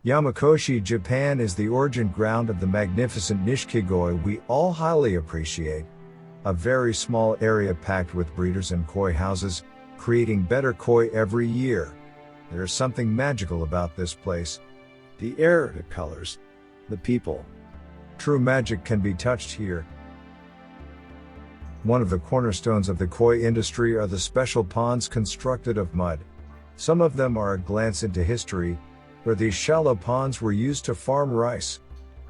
Yamakoshi, Japan is the origin ground of the magnificent nishikigoi we all highly appreciate. A very small area packed with breeders and koi houses, creating better koi every year. There is something magical about this place. The air, the colors, the people. True magic can be touched here. One of the cornerstones of the koi industry are the special ponds constructed of mud. Some of them are a glance into history, where these shallow ponds were used to farm rice.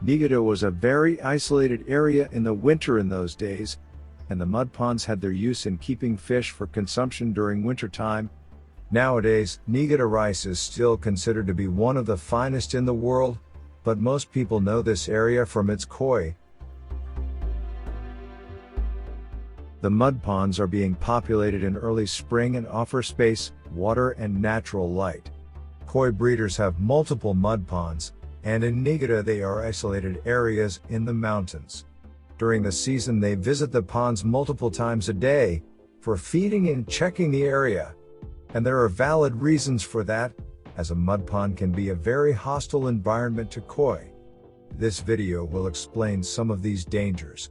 Niigata was a very isolated area in the winter in those days, and the mud ponds had their use in keeping fish for consumption during winter time. Nowadays, Niigata rice is still considered to be one of the finest in the world, but most people know this area from its koi. The mud ponds are being populated in early spring and offer space, water and natural light. Koi breeders have multiple mud ponds, and in Niigata they are isolated areas in the mountains. During the season they visit the ponds multiple times a day, for feeding and checking the area. And there are valid reasons for that, as a mud pond can be a very hostile environment to koi. This video will explain some of these dangers.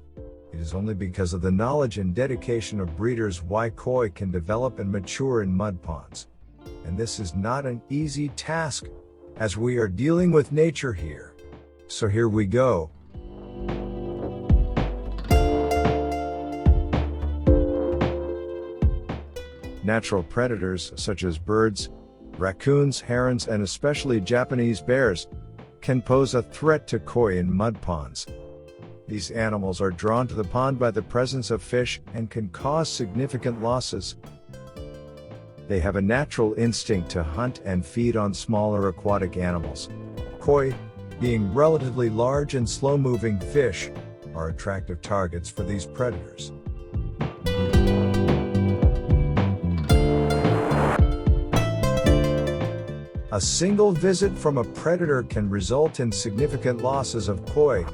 It is only because of the knowledge and dedication of breeders why koi can develop and mature in mud ponds. And this is not an easy task, as we are dealing with nature here. So here we go. Natural predators such as birds, raccoons, herons, and especially Japanese bears can pose a threat to koi in mud ponds. These animals are drawn to the pond by the presence of fish and can cause significant losses. They have a natural instinct to hunt and feed on smaller aquatic animals. Koi, being relatively large and slow-moving fish, are attractive targets for these predators. A single visit from a predator can result in significant losses of koi.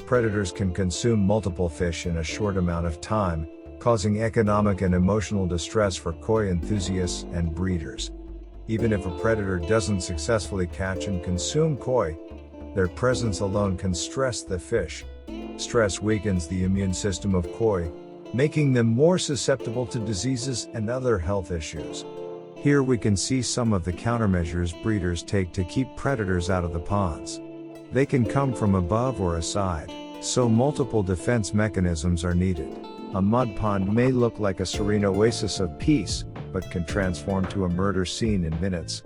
Predators can consume multiple fish in a short amount of time, causing economic and emotional distress for koi enthusiasts and breeders. Even if a predator doesn't successfully catch and consume koi, their presence alone can stress the fish. Stress weakens the immune system of koi, making them more susceptible to diseases and other health issues. Here we can see some of the countermeasures breeders take to keep predators out of the ponds. They can come from above or aside, so multiple defense mechanisms are needed. A mud pond may look like a serene oasis of peace, but can transform to a murder scene in minutes.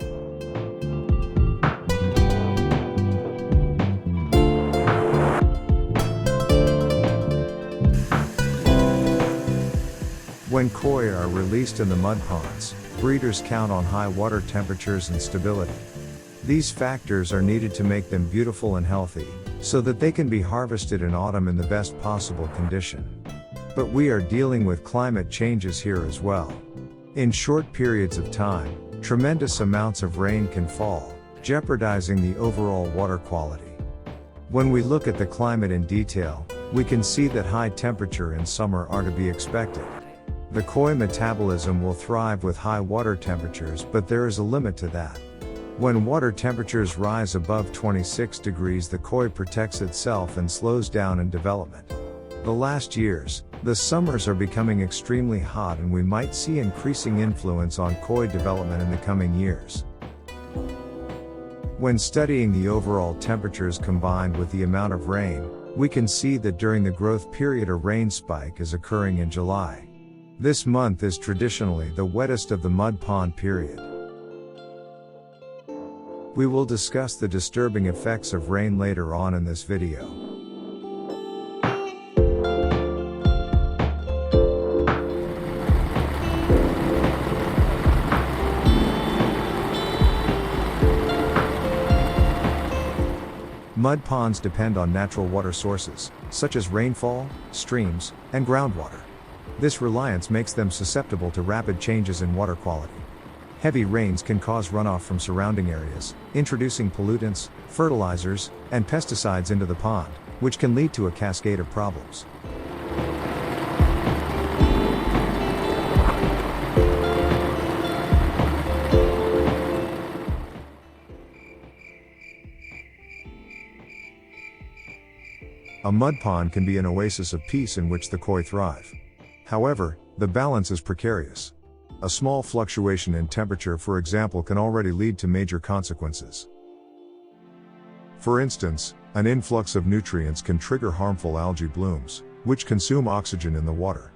When koi are released in the mud ponds, breeders count on high water temperatures and stability. These factors are needed to make them beautiful and healthy, so that they can be harvested in autumn in the best possible condition. But we are dealing with climate changes here as well. In short periods of time, tremendous amounts of rain can fall, jeopardizing the overall water quality. When we look at the climate in detail, we can see that high temperature in summer are to be expected. The koi metabolism will thrive with high water temperatures, but there is a limit to that. When water temperatures rise above 26 degrees, the koi protects itself and slows down in development. The last years, the summers are becoming extremely hot, and we might see increasing influence on koi development in the coming years. When studying the overall temperatures combined with the amount of rain, we can see that during the growth period a rain spike is occurring in July. This month is traditionally the wettest of the mud pond period. We will discuss the disturbing effects of rain later on in this video. Mud ponds depend on natural water sources, such as rainfall, streams, and groundwater. This reliance makes them susceptible to rapid changes in water quality. Heavy rains can cause runoff from surrounding areas, introducing pollutants, fertilizers, and pesticides into the pond, which can lead to a cascade of problems. A mud pond can be an oasis of peace in which the koi thrive. However, the balance is precarious. A small fluctuation in temperature, for example, can already lead to major consequences. For instance, an influx of nutrients can trigger harmful algae blooms, which consume oxygen in the water.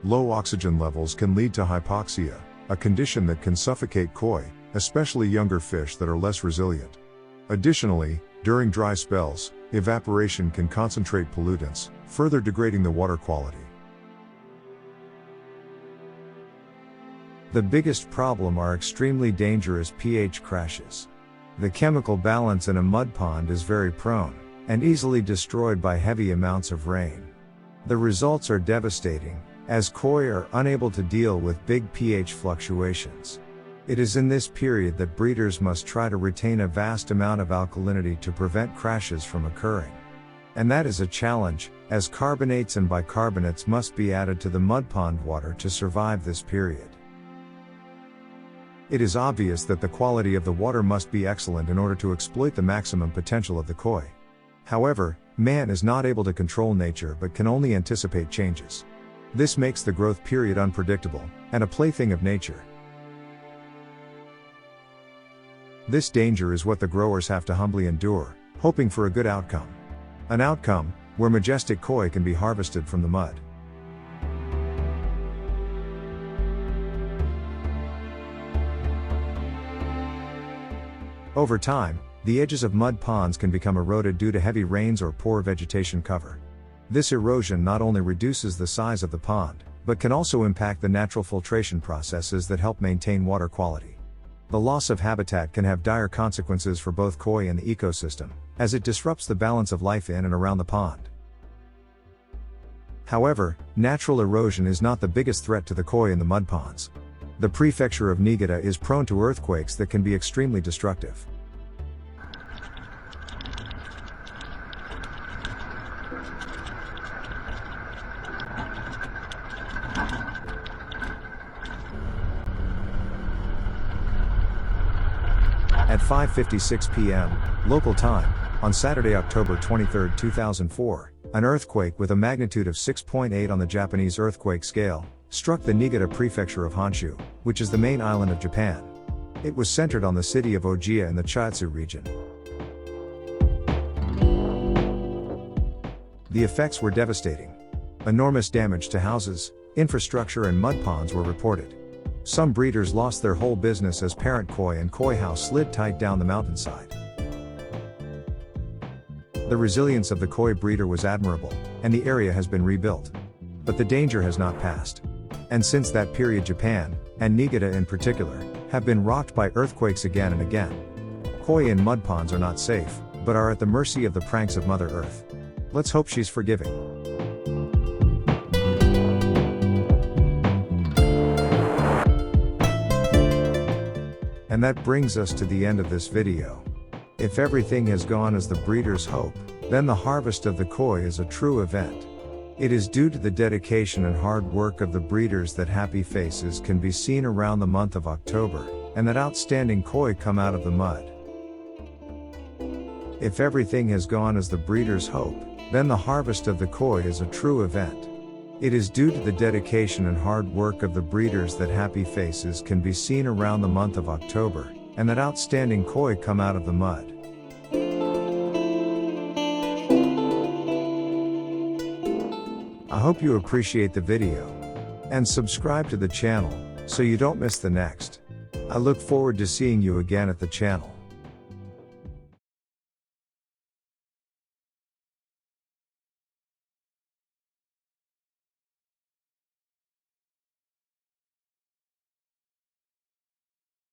Low oxygen levels can lead to hypoxia, a condition that can suffocate koi, especially younger fish that are less resilient. Additionally, during dry spells, evaporation can concentrate pollutants, further degrading the water quality. The biggest problem are extremely dangerous pH crashes. The chemical balance in a mud pond is very prone, and easily destroyed by heavy amounts of rain. The results are devastating, as koi are unable to deal with big pH fluctuations. It is in this period that breeders must try to retain a vast amount of alkalinity to prevent crashes from occurring. And that is a challenge, as carbonates and bicarbonates must be added to the mud pond water to survive this period. It is obvious that the quality of the water must be excellent in order to exploit the maximum potential of the koi. However, man is not able to control nature but can only anticipate changes. This makes the growth period unpredictable, and a plaything of nature. This danger is what the growers have to humbly endure, hoping for a good outcome. An outcome, where majestic koi can be harvested from the mud. Over time, the edges of mud ponds can become eroded due to heavy rains or poor vegetation cover. This erosion not only reduces the size of the pond, but can also impact the natural filtration processes that help maintain water quality. The loss of habitat can have dire consequences for both koi and the ecosystem, as it disrupts the balance of life in and around the pond. However, natural erosion is not the biggest threat to the koi in the mud ponds. The prefecture of Niigata is prone to earthquakes that can be extremely destructive. At 5:56 p.m. local time, on Saturday, October 23, 2004, an earthquake with a magnitude of 6.8 on the Japanese earthquake scale struck the Niigata prefecture of Honshu, which is the main island of Japan. It was centered on the city of Ojiya in the Chiatsu region. The effects were devastating. Enormous damage to houses, infrastructure and mud ponds were reported. Some breeders lost their whole business as parent koi and koi house slid tight down the mountainside. The resilience of the koi breeder was admirable, and the area has been rebuilt. But the danger has not passed. And since that period, Japan, and Niigata in particular, have been rocked by earthquakes again and again. Koi in mud ponds are not safe, but are at the mercy of the pranks of Mother Earth. Let's hope she's forgiving. And that brings us to the end of this video. If everything has gone as the breeders hope, then the harvest of the koi is a true event. It is due to the dedication and hard work of the breeders that happy faces can be seen around the month of October, and that outstanding koi come out of the mud. If everything has gone as the breeders hope, then the harvest of the koi is a true event. It is due to the dedication and hard work of the breeders that happy faces can be seen around the month of October, and that outstanding koi come out of the mud. I hope you appreciate the video. And subscribe to the channel, so you don't miss the next. I look forward to seeing you again at the channel.